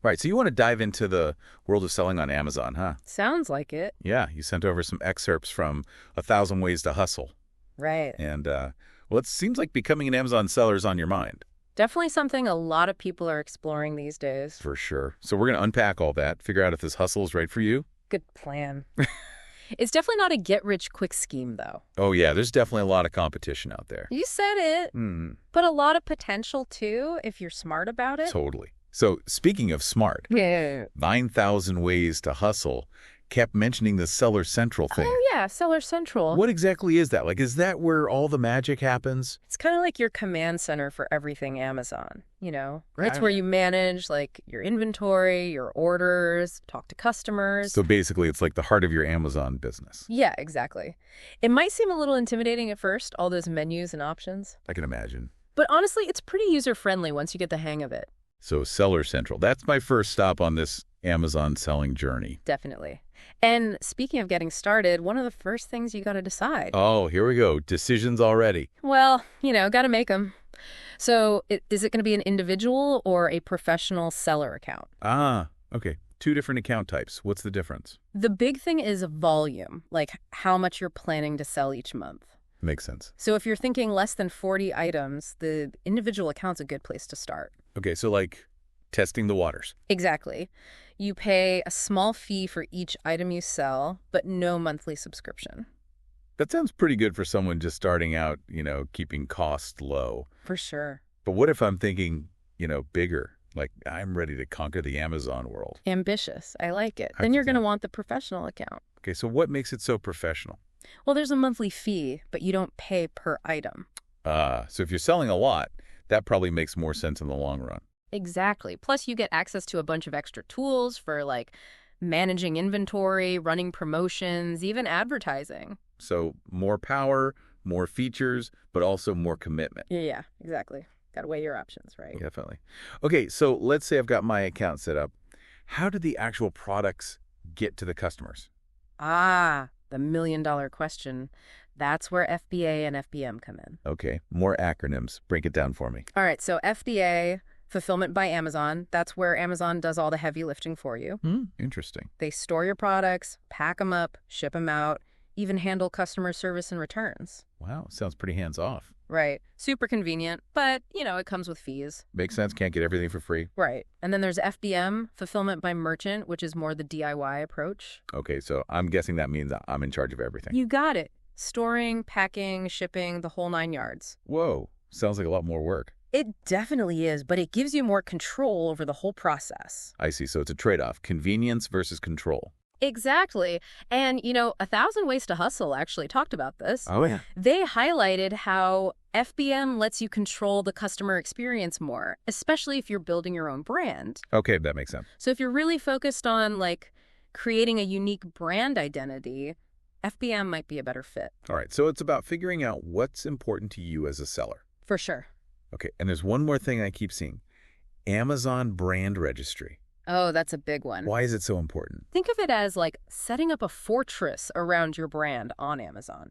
Right, so you want to dive into the world of selling on Amazon, huh? Sounds like it. Yeah, you sent over some excerpts from A Thousand Ways to Hustle. Right. And, well, it seems like becoming an Amazon seller is on your mind. Definitely something a lot of people are exploring these days. For sure. So we're going to unpack all that, figure out if this hustle is right for you. Good plan. It's definitely not a get-rich-quick scheme, though. Oh, yeah, there's definitely a lot of competition out there. You said it. But a lot of potential, too, if you're smart about it. Totally. So speaking of smart, Yeah. 9,000 Ways to Hustle kept mentioning the Seller Central thing. Oh, yeah, Seller Central. What exactly is that? Like, is that where all the magic happens? It's kind of like your command center for everything Amazon, you know? Right. It's where you manage, like, your inventory, your orders, talk to customers. So basically, it's like the heart of your Amazon business. Yeah, exactly. It might seem a little intimidating at first, all those menus and options. I can imagine. But honestly, it's pretty user-friendly once you get the hang of it. So Seller Central, that's my first stop on this Amazon selling journey. Definitely. And speaking of getting started, one of the first things you got to decide. Oh, here we go. Decisions already. Well, got to make them. So is it going to be an individual or a professional seller account? Ah, okay. Two different account types. What's the difference? The big thing is volume, like how much you're planning to sell each month. Makes sense. So if you're thinking less than 40 items, the individual account's a good place to start. Okay, so like testing the waters. Exactly. You pay a small fee for each item you sell, but no monthly subscription. That sounds pretty good for someone just starting out, keeping costs low. For sure. But what if I'm thinking, bigger? Like I'm ready to conquer the Amazon world. Ambitious. I like it. I Then you're can going to tell. want the professional account. Okay, so what makes it so professional? Well, there's a monthly fee, but you don't pay per item. So if you're selling a lot, that probably makes more sense in the long run. Exactly. Plus, you get access to a bunch of extra tools for, like, managing inventory, running promotions, even advertising. So more power, more features, but also more commitment. Yeah, exactly. Got to weigh your options, right? Definitely. Okay, so let's say I've got my account set up. How do the actual products get to the customers? Ah, the million-dollar question. That's where FBA and FBM come in. Okay, more acronyms. Break it down for me. All right, so FBA, Fulfillment by Amazon, that's where Amazon does all the heavy lifting for you. Interesting. They store your products, pack them up, ship them out, even handle customer service and returns. Wow, sounds pretty hands-off. Right. Super convenient, but, it comes with fees. Makes sense, can't get everything for free. Right. And then there's FBM, Fulfillment by Merchant, which is more the DIY approach. Okay, so I'm guessing that means I'm in charge of everything. You got it. Storing, packing, shipping, the whole 9 yards. Whoa, sounds like a lot more work. It definitely is, but it gives you more control over the whole process. I see, so it's a trade-off. Convenience versus control. Exactly. And, A Thousand Ways to Hustle actually talked about this. Oh, yeah. They highlighted how FBM lets you control the customer experience more, especially if you're building your own brand. Okay, that makes sense. So if you're really focused on, like, creating a unique brand identity, FBM might be a better fit. All right, so it's about figuring out what's important to you as a seller. For sure. Okay, and there's one more thing I keep seeing. Amazon Brand Registry. Oh, that's a big one. Why is it so important? Think of it as, like, setting up a fortress around your brand on Amazon.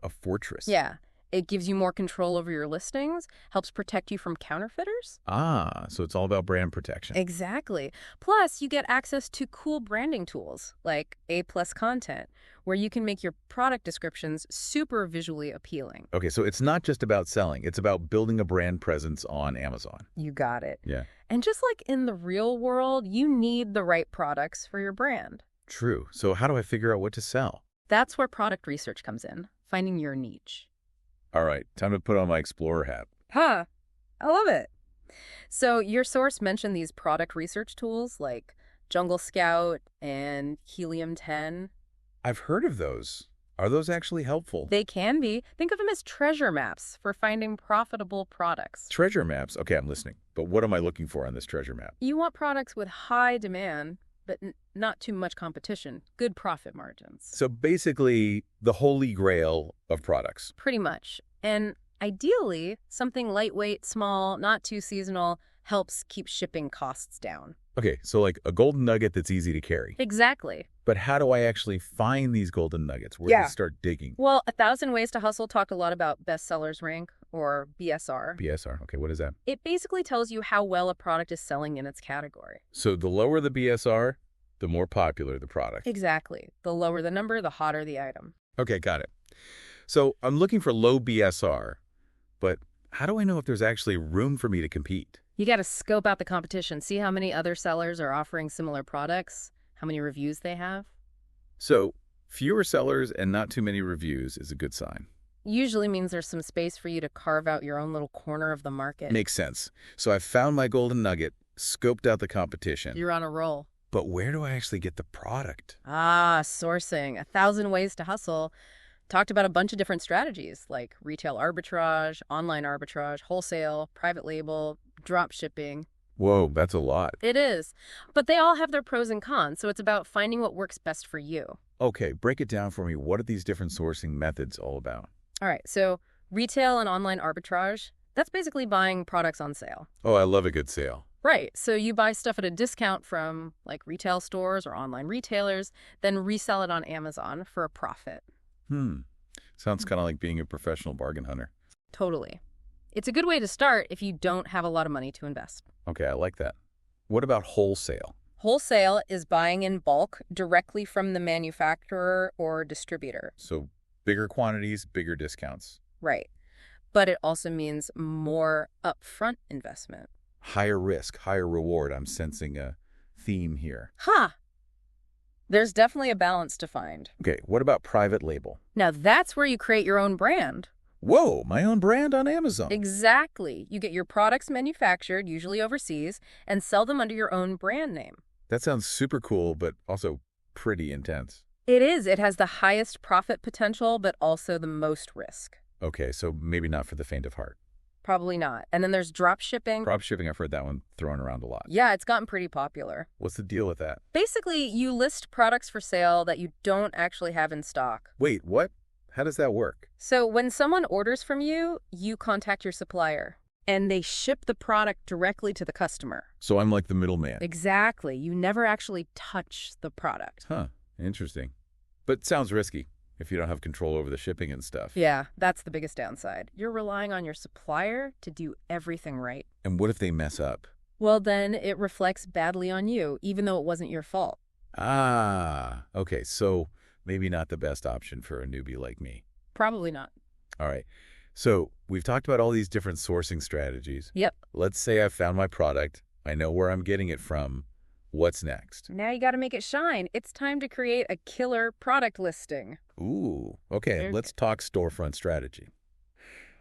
A fortress. Yeah. It gives you more control over your listings, helps protect you from counterfeiters. Ah, so it's all about brand protection. Exactly. Plus, you get access to cool branding tools like A+ content, where you can make your product descriptions super visually appealing. Okay, so it's not just about selling. It's about building a brand presence on Amazon. You got it. Yeah. And just like in the real world, you need the right products for your brand. True. So how do I figure out what to sell? That's where product research comes in, finding your niche. All right, time to put on my Explorer hat. Huh. I love it. So your source mentioned these product research tools like Jungle Scout and Helium 10. I've heard of those. Are those actually helpful? They can be. Think of them as treasure maps for finding profitable products. Treasure maps. Okay, I'm listening. But what am I looking for on this treasure map? You want products with high demand, but not too much competition. Good profit margins. So basically, the holy grail of products. Pretty much. And ideally, something lightweight, small, not too seasonal, helps keep shipping costs down. Okay, so like a golden nugget that's easy to carry. Exactly. But how do I actually find these golden nuggets? Where do I start digging? Well, A Thousand Ways to Hustle talked a lot about bestsellers rank, or BSR. BSR. Okay, what is that? It basically tells you how well a product is selling in its category. So the lower the BSR, the more popular the product. Exactly. The lower the number, the hotter the item. Okay, got it. So I'm looking for low BSR, but how do I know if there's actually room for me to compete? You got to scope out the competition, see how many other sellers are offering similar products, how many reviews they have. So fewer sellers and not too many reviews is a good sign. Usually means there's some space for you to carve out your own little corner of the market. Makes sense. So I've found my golden nugget, scoped out the competition. You're on a roll. But where do I actually get the product? Sourcing. 1,000 ways to hustle. Talked about a bunch of different strategies like retail arbitrage, online arbitrage, wholesale, private label, drop shipping. Whoa, that's a lot. It is. But they all have their pros and cons, so it's about finding what works best for you. Okay, break it down for me. What are these different sourcing methods all about? All right, so retail and online arbitrage, that's basically buying products on sale. Oh, I love a good sale. Right, so you buy stuff at a discount from like retail stores or online retailers, then resell it on Amazon for a profit. Sounds kind of like being a professional bargain hunter. Totally. It's a good way to start if you don't have a lot of money to invest. Okay, I like that. What about wholesale? Wholesale is buying in bulk directly from the manufacturer or distributor. So bigger quantities, bigger discounts. Right. But it also means more upfront investment. Higher risk, higher reward. I'm sensing a theme here. There's definitely a balance to find. Okay, what about private label? Now that's where you create your own brand. Whoa, my own brand on Amazon. Exactly. You get your products manufactured, usually overseas, and sell them under your own brand name. That sounds super cool, but also pretty intense. It is. It has the highest profit potential, but also the most risk. Okay, so maybe not for the faint of heart. Probably not. And then there's drop shipping. Drop shipping, I've heard that one thrown around a lot. Yeah, it's gotten pretty popular. What's the deal with that? Basically, you list products for sale that you don't actually have in stock. Wait, what? How does that work? So when someone orders from you, you contact your supplier, and they ship the product directly to the customer. So I'm like the middleman. Exactly. You never actually touch the product. Huh, interesting. But sounds risky if you don't have control over the shipping and stuff. Yeah, that's the biggest downside. You're relying on your supplier to do everything right. And what if they mess up? Well, then it reflects badly on you, even though it wasn't your fault. Okay, so maybe not the best option for a newbie like me. Probably not. All right, so we've talked about all these different sourcing strategies. Yep. Let's say I've found my product. I know where I'm getting it from. What's next? Now you got to make it shine. It's time to create a killer product listing. Ooh, okay, let's talk storefront strategy.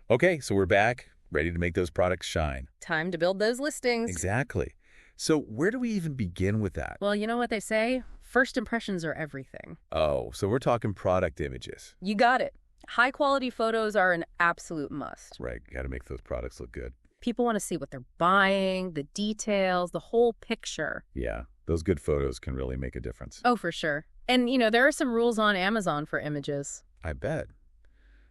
Okay, so we're back, ready to make those products shine. Time to build those listings. Exactly. So where do we even begin with that? Well, you know what they say? First impressions are everything. Oh, so we're talking product images. You got it. High-quality photos are an absolute must. Right, got to make those products look good. People want to see what they're buying, the details, the whole picture. Yeah, those good photos can really make a difference. Oh, for sure. And, there are some rules on Amazon for images. I bet.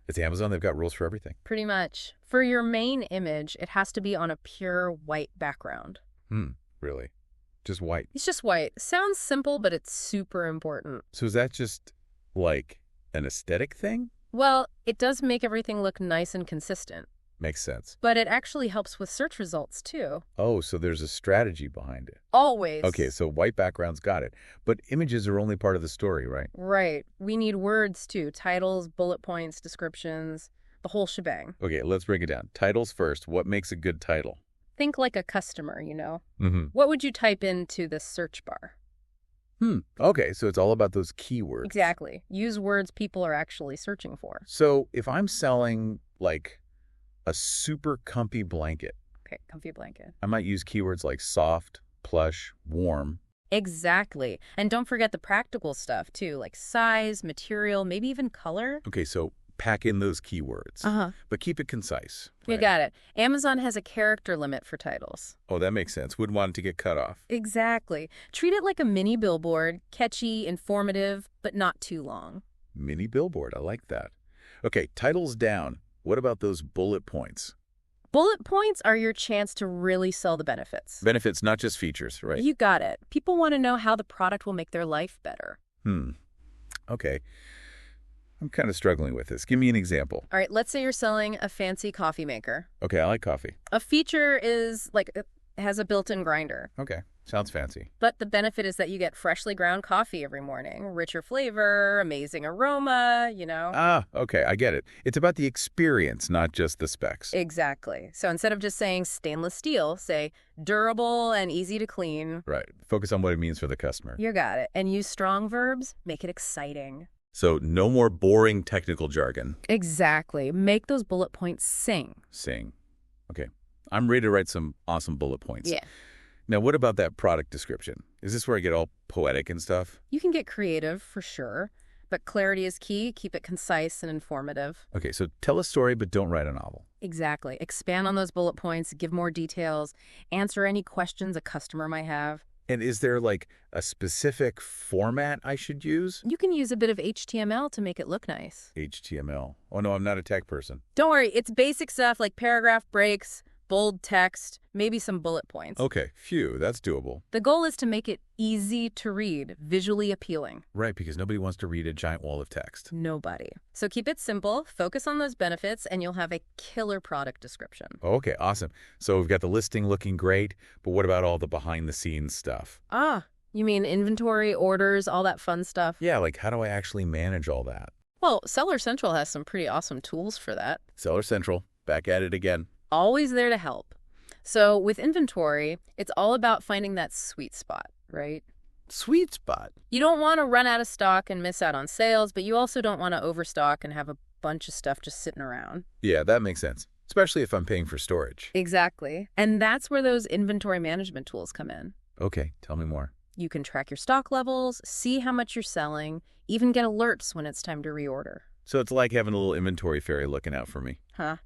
It's Amazon, they've got rules for everything. Pretty much. For your main image, it has to be on a pure white background. Really? Just white? It's just white. Sounds simple, but it's super important. So is that just, like, an aesthetic thing? Well, it does make everything look nice and consistent. Makes sense. But it actually helps with search results, too. Oh, so there's a strategy behind it. Always. Okay, so white backgrounds, got it. But images are only part of the story, right? Right. We need words, too. Titles, bullet points, descriptions, the whole shebang. Okay, let's break it down. Titles first. What makes a good title? Think like a customer, Mm-hmm. What would you type into the search bar? Okay, so it's all about those keywords. Exactly. Use words people are actually searching for. So if I'm selling, like, a super comfy blanket, Okay, comfy blanket. I might use keywords like soft, plush, warm. Exactly. And don't forget the practical stuff, too, like size, material, maybe even color. Okay, so pack in those keywords, but keep it concise. You right? got it. Amazon has a character limit for titles. Oh, that makes sense. Wouldn't want it to get cut off. Exactly. Treat it like a mini billboard, catchy, informative, but not too long. Mini billboard, I like that. Okay, titles down. What about those bullet points? Bullet points are your chance to really sell the benefits. Benefits, not just features, right? You got it. People want to know how the product will make their life better. Okay. I'm kind of struggling with this. Give me an example. All right, let's say you're selling a fancy coffee maker. Okay, I like coffee. A feature is like it has a built-in grinder. Okay, sounds fancy. But the benefit is that you get freshly ground coffee every morning. Richer flavor, amazing aroma, you know? Ah, okay, I get it. It's about the experience, not just the specs. Exactly. So instead of just saying stainless steel, say durable and easy to clean. Right. Focus on what it means for the customer. You got it. And use strong verbs, make it exciting. So no more boring technical jargon. Exactly. Make those bullet points sing. Sing. Okay. I'm ready to write some awesome bullet points. Yeah. Now, what about that product description? Is this where I get all poetic and stuff? You can get creative for sure, but clarity is key. Keep it concise and informative. Okay, so tell a story, but don't write a novel. Exactly. Expand on those bullet points, give more details, answer any questions a customer might have. And is there like a specific format I should use? You can use a bit of HTML to make it look nice. HTML. Oh, no, I'm not a tech person. Don't worry, it's basic stuff like paragraph breaks, bold text, maybe some bullet points. Okay, phew, that's doable. The goal is to make it easy to read, visually appealing. Right, because nobody wants to read a giant wall of text. Nobody. So keep it simple, focus on those benefits, and you'll have a killer product description. Okay, awesome. So we've got the listing looking great, but what about all the behind-the-scenes stuff? Ah, you mean inventory, orders, all that fun stuff? Yeah, like how do I actually manage all that? Well, Seller Central has some pretty awesome tools for that. Seller Central, back at it again. Always there to help. So with inventory, it's all about finding that sweet spot, right? Sweet spot. You don't want to run out of stock and miss out on sales, but you also don't want to overstock and have a bunch of stuff just sitting around. Yeah, that makes sense, especially if I'm paying for storage. Exactly. And that's where those inventory management tools come in. Okay, tell me more. You can track your stock levels, see how much you're selling, even get alerts when it's time to reorder. So it's like having a little inventory fairy looking out for me. Huh?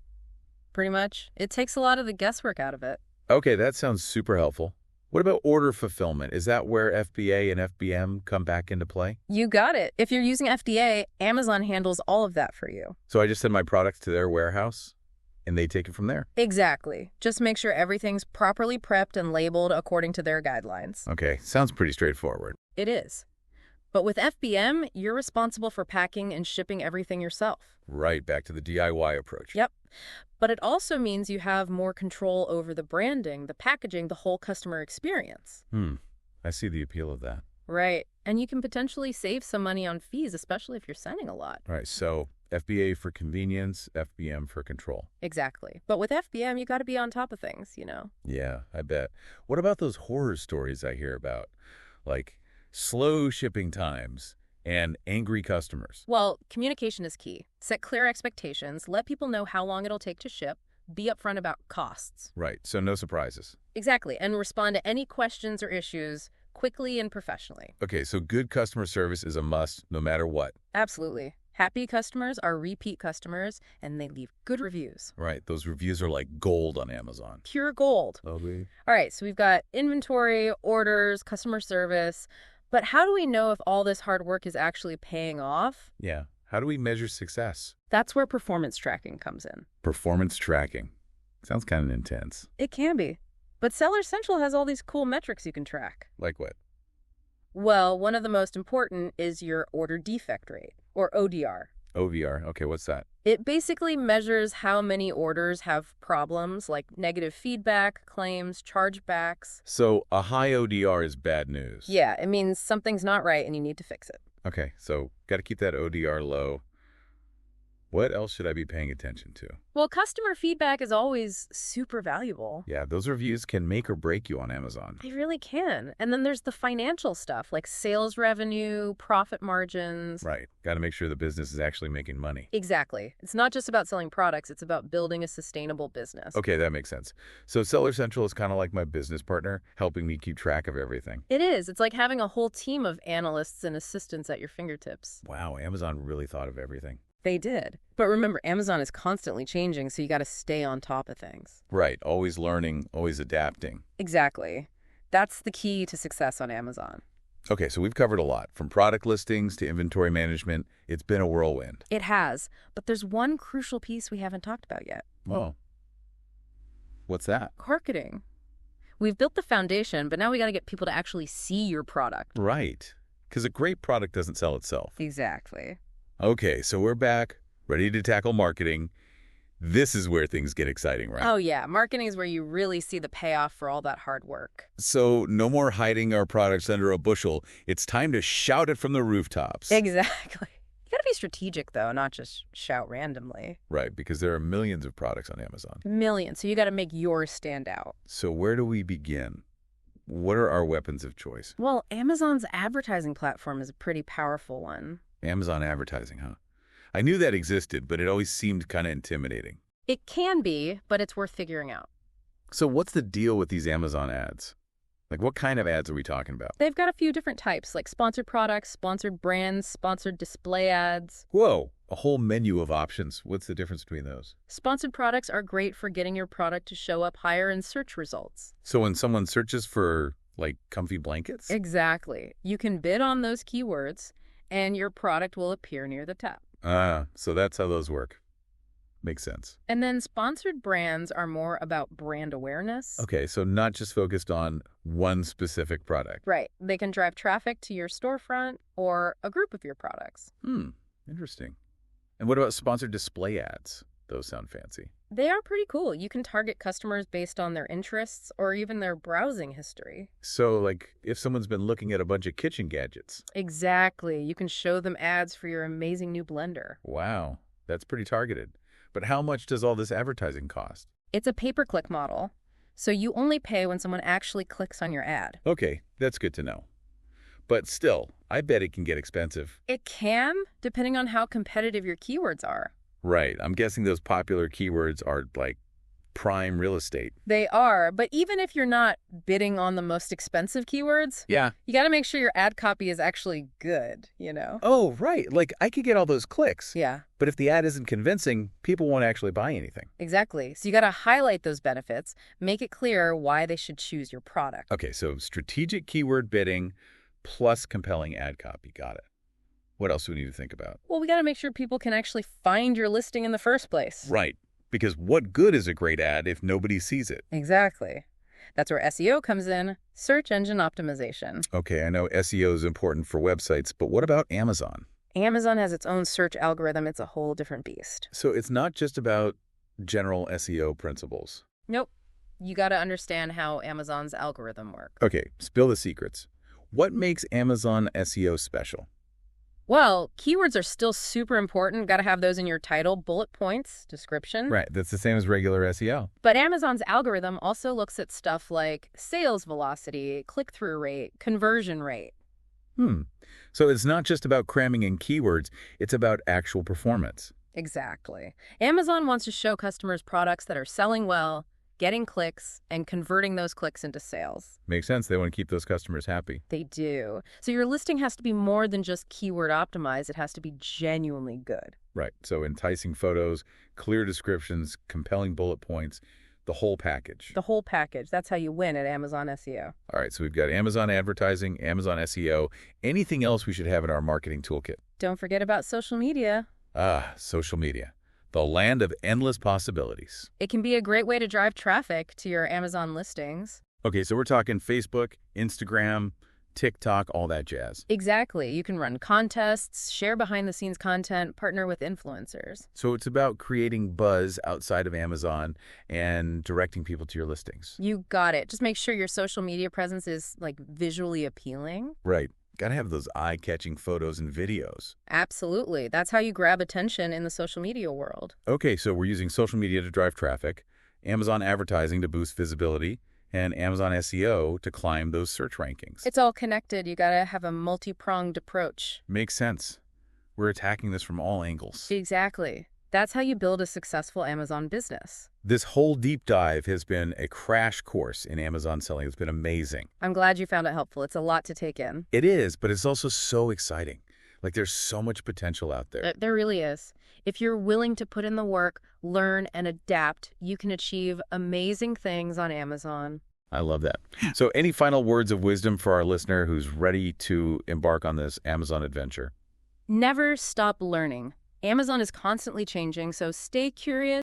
Pretty much. It takes a lot of the guesswork out of it. Okay, that sounds super helpful. What about order fulfillment? Is that where FBA and FBM come back into play? You got it. If you're using FDA, Amazon handles all of that for you. So I just send my products to their warehouse, and they take it from there? Exactly. Just make sure everything's properly prepped and labeled according to their guidelines. Okay, sounds pretty straightforward. It is. But with FBM, you're responsible for packing and shipping everything yourself. Right, back to the DIY approach. Yep. But it also means you have more control over the branding, the packaging, the whole customer experience. I see the appeal of that. Right. And you can potentially save some money on fees, especially if you're sending a lot. All right, so FBA for convenience, FBM for control. Exactly. But with FBM, you got to be on top of things, you know? Yeah, I bet. What about those horror stories I hear about? Like slow shipping times and angry customers. Well, communication is key. Set clear expectations, let people know how long it'll take to ship, be upfront about costs. Right, so no surprises. Exactly, and respond to any questions or issues quickly and professionally. Okay, so good customer service is a must no matter what. Absolutely. Happy customers are repeat customers, and they leave good reviews. Right, those reviews are like gold on Amazon. Pure gold. Lovely. All right, so we've got inventory, orders, customer service. But how do we know if all this hard work is actually paying off? Yeah, how do we measure success? That's where performance tracking comes in. Performance tracking. Sounds kind of intense. It can be. But Seller Central has all these cool metrics you can track. Like what? Well, one of the most important is your order defect rate, or ODR. OVR, okay, what's that? It basically measures how many orders have problems like negative feedback, claims, chargebacks. So a high ODR is bad news. Yeah, it means something's not right and you need to fix it. Okay, so got to keep that ODR low. What else should I be paying attention to? Well, customer feedback is always super valuable. Yeah, those reviews can make or break you on Amazon. They really can. And then there's the financial stuff like sales revenue, profit margins. Right, got to make sure the business is actually making money. Exactly. It's not just about selling products, it's about building a sustainable business. Okay, that makes sense. So Seller Central is kind of like my business partner, helping me keep track of everything. It is. It's like having a whole team of analysts and assistants at your fingertips. Wow, Amazon really thought of everything. They did. But remember, Amazon is constantly changing, so you got to stay on top of things. Right, always learning, always adapting. Exactly. That's the key to success on Amazon. Okay, so we've covered a lot, from product listings to inventory management. It's been a whirlwind. It has. But there's one crucial piece we haven't talked about yet. Oh. What's that? Marketing. We've built the foundation, but now we got to get people to actually see your product. Right, because a great product doesn't sell itself. Exactly. Okay, so we're back, ready to tackle marketing. This is where things get exciting, right? Oh, yeah. Marketing is where you really see the payoff for all that hard work. So no more hiding our products under a bushel. It's time to shout it from the rooftops. Exactly. You gotta be strategic, though, not just shout randomly. Right, because there are millions of products on Amazon. Millions. So you gotta make yours stand out. So where do we begin? What are our weapons of choice? Well, Amazon's advertising platform is a pretty powerful one. Amazon advertising, huh? I knew that existed, but it always seemed kind of intimidating. It can be, but it's worth figuring out. So what's the deal with these Amazon ads? Like, what kind of ads are we talking about? They've got a few different types, like sponsored products, sponsored brands, sponsored display ads. Whoa, a whole menu of options. What's the difference between those? Sponsored products are great for getting your product to show up higher in search results. So when someone searches for, like, comfy blankets? Exactly. You can bid on those keywords, and your product will appear near the top. So that's how those work. Makes sense. And then sponsored brands are more about brand awareness. Okay, so not just focused on one specific product. Right. They can drive traffic to your storefront or a group of your products. Interesting. And what about sponsored display ads? Those sound fancy. They are pretty cool. You can target customers based on their interests or even their browsing history. So, like, if someone's been looking at a bunch of kitchen gadgets. Exactly. You can show them ads for your amazing new blender. Wow, that's pretty targeted. But how much does all this advertising cost? It's a pay-per-click model, so you only pay when someone actually clicks on your ad. Okay, that's good to know. But still, I bet it can get expensive. It can, depending on how competitive your keywords are. Right, I'm guessing those popular keywords are, like, prime real estate. They are, but even if you're not bidding on the most expensive keywords, Yeah. you got to make sure your ad copy is actually good, you know? Oh, right. Like, I could get all those clicks. Yeah, But if the ad isn't convincing, people won't actually buy anything. exactly. So you got to highlight those benefits, make it clear why they should choose your product. Okay, so strategic keyword bidding plus compelling ad copy. Got it. What else do we need to think about? Well, we got to make sure people can actually find your listing in the first place. Right. Because what good is a great ad if nobody sees it? Exactly. That's where SEO comes in, search engine optimization. Okay, I know SEO is important for websites, but what about Amazon? Amazon has its own search algorithm. It's a whole different beast. So it's not just about general SEO principles. Nope. You got to understand how Amazon's algorithm works. Okay, spill the secrets. What makes Amazon SEO special? Well, keywords are still super important. Got to have those in your title, bullet points, description. Right, that's the same as regular SEO. But Amazon's algorithm also looks at stuff like sales velocity, click-through rate, conversion rate. So it's not just about cramming in keywords, it's about actual performance. Exactly. Amazon wants to show customers products that are selling well, getting clicks, and converting those clicks into sales. Makes sense. They want to keep those customers happy. They do. So your listing has to be more than just keyword optimized. It has to be genuinely good. Right. So enticing photos, clear descriptions, compelling bullet points, the whole package. The whole package. That's how you win at Amazon SEO. All right. So we've got Amazon advertising, Amazon SEO. Anything else we should have in our marketing toolkit? Don't forget about social media. Social media. The land of endless possibilities. It can be a great way to drive traffic to your Amazon listings. Okay, so we're talking Facebook, Instagram, TikTok, all that jazz. Exactly. You can run contests, share behind-the-scenes content, partner with influencers. So it's about creating buzz outside of Amazon and directing people to your listings. You got it. Just make sure your social media presence is, like, visually appealing. Right. Got to have those eye-catching photos and videos. Absolutely. That's how you grab attention in the social media world. Okay, so we're using social media to drive traffic, Amazon advertising to boost visibility, and Amazon SEO to climb those search rankings. It's all connected. You got to have a multi-pronged approach. Makes sense. We're attacking this from all angles. Exactly. That's how you build a successful Amazon business. This whole deep dive has been a crash course in Amazon selling. It's been amazing. I'm glad you found it helpful. It's a lot to take in. It is, but it's also so exciting. Like, there's so much potential out there. There really is. If you're willing to put in the work, learn, and adapt, you can achieve amazing things on Amazon. I love that. So any final words of wisdom for our listener who's ready to embark on this Amazon adventure? Never stop learning. Amazon is constantly changing, so stay curious.